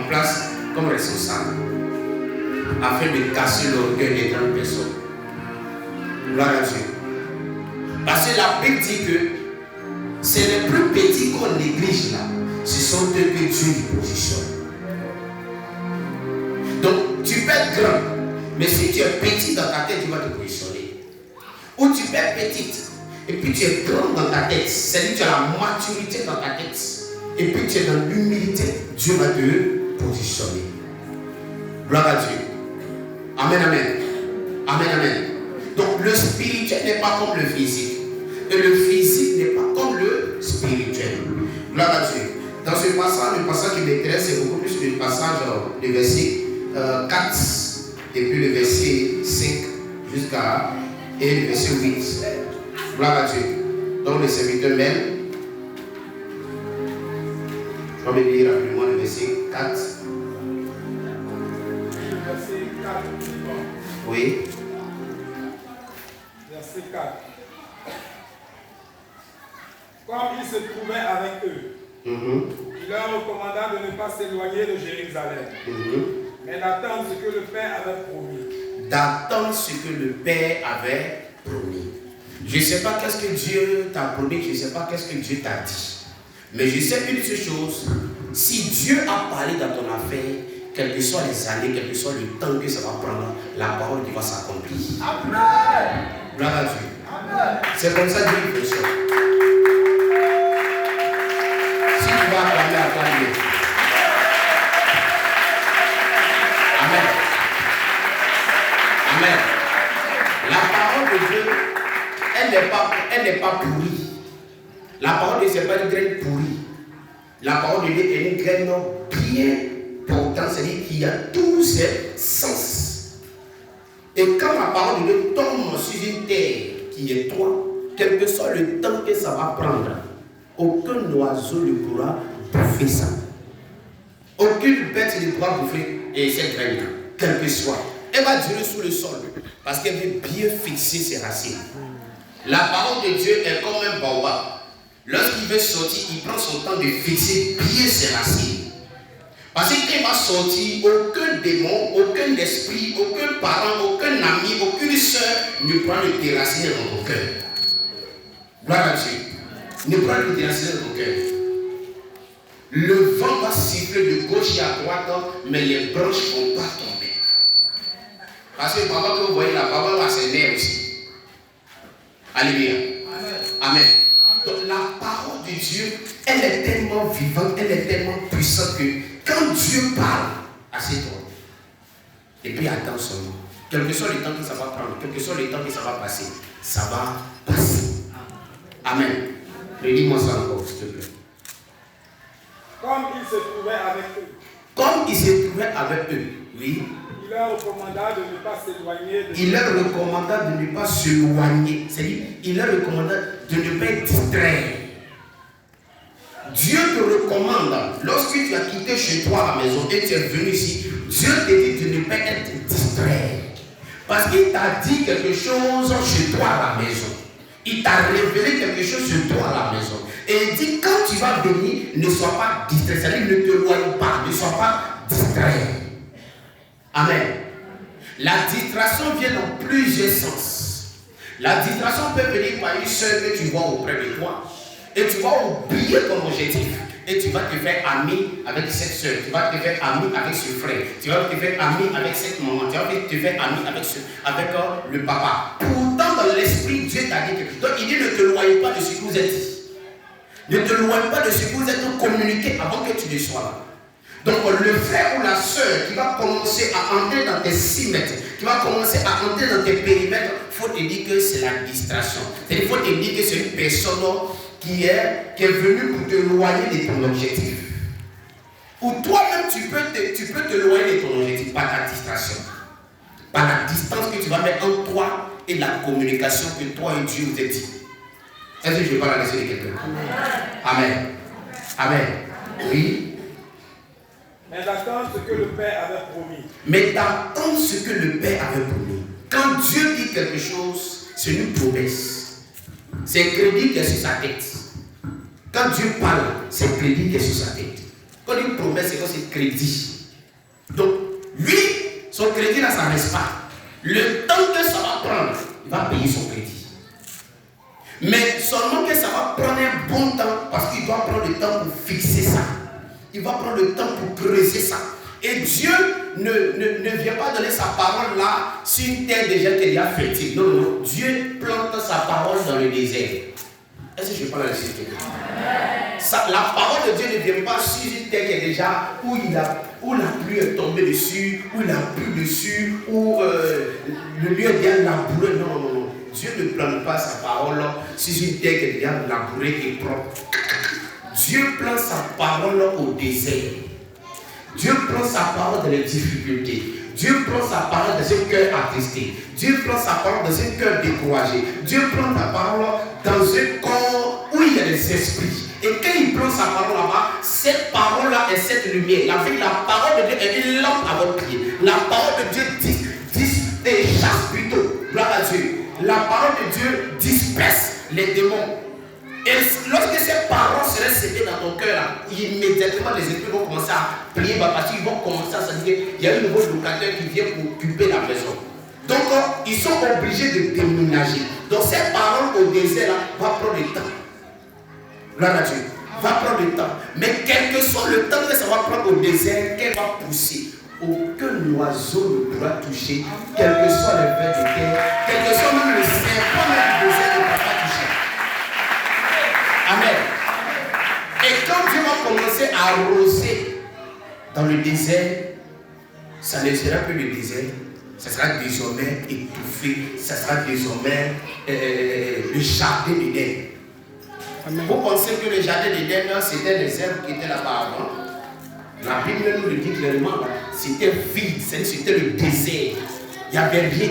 en place comme responsable afin de casser l'orgueil des grandes personnes. Gloire à Dieu. Parce que la Bible dit que c'est les plus petits qu'on néglige là. Ce sont eux que Dieu lui positionne. Donc tu peux être grand, mais si tu es petit dans ta tête, tu vas te positionner. Ou tu peux être petite, et puis tu es grand dans ta tête, c'est-à-dire que tu as la maturité dans ta tête, et puis tu es dans l'humilité, Dieu va te positionner. Gloire à Dieu. Amen, amen. Amen, amen. Donc le spirituel n'est pas comme le physique. Et le physique n'est pas comme le spirituel. Gloire à Dieu. Dans ce passage, le passage qui m'intéresse, c'est beaucoup plus le passage, le verset 4, et puis le verset 5 jusqu'à et le verset 8. Gloire à Dieu. Donc le serviteur même, je vais lire rapidement le verset 4. Verset 4. Oui. Verset 4. Comme il se trouvait avec eux, il leur recommanda de ne pas s'éloigner de Jérusalem, mais d'attendre ce que le Père avait promis. D'attendre ce que le Père avait promis. Je ne sais pas qu'est-ce que Dieu t'a promis, je ne sais pas qu'est-ce que Dieu t'a dit. Mais je sais une seule chose, si Dieu a parlé dans ton affaire, quelles que soient les années, quel que soit le temps que ça va prendre, la parole qui va s'accomplir. Amen. Gloire à Dieu. Amen. C'est comme ça que Dieu fonctionne. Si tu vas acclamer à toi, Dieu. Amen. Amen. La parole de Dieu, elle n'est pas pourrie. La parole de Dieu, ce n'est pas une graine pourrie. La parole de Dieu est une graine bien portante, c'est-à-dire qu'il y a tous ses sens. Et quand la parole de Dieu tombe sur une terre qui est toi, quel que soit le temps que ça va prendre, aucun oiseau ne pourra bouffer ça. Aucune bête ne pourra bouffer cette graine, quel que soit. Elle va durer sous le sol parce qu'elle veut bien fixer ses racines. La parole de Dieu est comme un baobab. Lorsqu'il veut sortir, il prend son temps de fixer bien ses racines. Parce qu'il va sortir, aucun démon, aucun esprit, aucun parent, aucun ami, aucune soeur ne pourra le déraciner dans ton cœur. Gloire à Dieu. Ne pourra le déraciner dans ton cœur. Le vent va siffler de gauche et à droite, mais les branches ne vont pas tomber. Parce que papa, que vous voyez là, papa va s'énerver aussi. Alléluia. Amen. Donc la parole de Dieu, elle est tellement vivante, elle est tellement puissante que quand Dieu parle, assieds-toi. Et puis attends seulement. Quel que soit le temps que ça va prendre, quel que soit le temps que ça va passer, ça va passer. Amen. Redis-moi ça encore, s'il te plaît. Comme il se trouvait avec eux. Comme il se trouvait avec eux, oui. Il leur recommanda de ne pas s'éloigner de Il leur recommanda de ne pas s'éloigner. C'est-à-dire, il leur recommanda de ne pas être distrait. Dieu te recommande, lorsque tu as quitté chez toi à la maison et tu es venu ici, Dieu te dit de ne pas être distrait. Parce qu'il t'a dit quelque chose chez toi à la maison. Il t'a révélé quelque chose chez toi à la maison. Et il dit, quand tu vas venir, ne sois pas distrait. C'est-à-dire, ne te loigne pas, ne sois pas distrait. Amen. La distraction vient dans plusieurs sens. La distraction peut venir par une soeur que tu vois auprès de toi. Et tu vas oublier ton objectif. Et tu vas te faire ami avec cette soeur. Tu vas te faire ami avec ce frère. Tu vas te faire ami avec cette maman. Tu vas te faire ami avec le papa. Pourtant, dans l'esprit, Dieu t'a dit que. Donc, il dit ne te loigne pas de ce que vous êtes. Ne te loigne pas de ce que vous êtes communiqué avant que tu ne sois là. Donc le frère ou la soeur qui va commencer à entrer dans tes 6 mètres, qui va commencer à entrer dans tes périmètres, il faut te dire que c'est la distraction. Il faut te dire que c'est une personne qui est venue pour te loigner de ton objectif. Ou toi-même tu peux te loigner de ton objectif par ta distraction. Par la distance que tu vas mettre entre toi et la communication que toi et Dieu vous êtes dit. Est-ce que je parle à l'esprit de quelqu'un? Amen. Amen. Oui. Mais d'attendre ce que le Père avait promis. Mais d'attendre ce que le Père avait promis. Quand Dieu dit quelque chose, c'est une promesse. C'est crédit qui est sur sa tête. Quand Dieu parle, c'est crédit qui est sur sa tête. Quand une promesse, c'est quoi? C'est crédit. Donc, lui, son crédit là, ça ne reste pas. Le temps que ça va prendre, il va payer son crédit. Mais seulement que ça va prendre un bon temps, parce qu'il doit prendre le temps pour fixer ça. Il va prendre le temps pour creuser ça. Et Dieu ne vient pas donner sa parole là sur une terre déjà qui est déjà fertile. Non, non, Dieu plante sa parole dans le désert. Est-ce que je parle à la la parole de Dieu ne vient pas sur une terre qui est déjà où la pluie est tombée dessus, où il a plu dessus, où le lieu est bien labouré. Non, non, non. Dieu ne plante pas sa parole sur une terre qui est déjà labourée et propre. Dieu plante sa parole au désert. Dieu prend sa parole dans les difficultés. Dieu prend sa parole dans un cœur attristé. Dieu prend sa parole dans un cœur découragé. Dieu prend sa parole dans un corps où il y a des esprits. Et quand il prend sa parole là-bas, cette parole-là est cette lumière. Avec la parole de Dieu est une lampe à votre pied. La parole de Dieu chasse plutôt. Gloire à Dieu. La parole de Dieu disperse les démons. Et lorsque ces paroles seraient séchées dans ton cœur, immédiatement les esprits vont commencer à plier parce qu'ils vont commencer à se dire qu'il y a un nouveau locataire qui vient pour occuper la maison. Donc ils sont obligés de déménager. Donc ces paroles au désert là, va prendre le temps. Gloire à Dieu. Va prendre le temps. Mais quel que soit le temps que ça va prendre au désert, qu'elle va pousser, aucun oiseau ne pourra toucher, quel que soit le ver de terre, quel que soit même le serpent du désert ne pourra pas toucher. Amen. Et quand Dieu va commencer à arroser dans le désert, ça ne sera plus le désert, ça sera désormais étouffé, ça sera désormais le jardin d'Éden. Vous pensez que le jardin d'Éden, c'était des herbes qui étaient là-bas avant? La Bible nous le dit clairement, c'était vide, c'était le désert. Il n'y avait rien.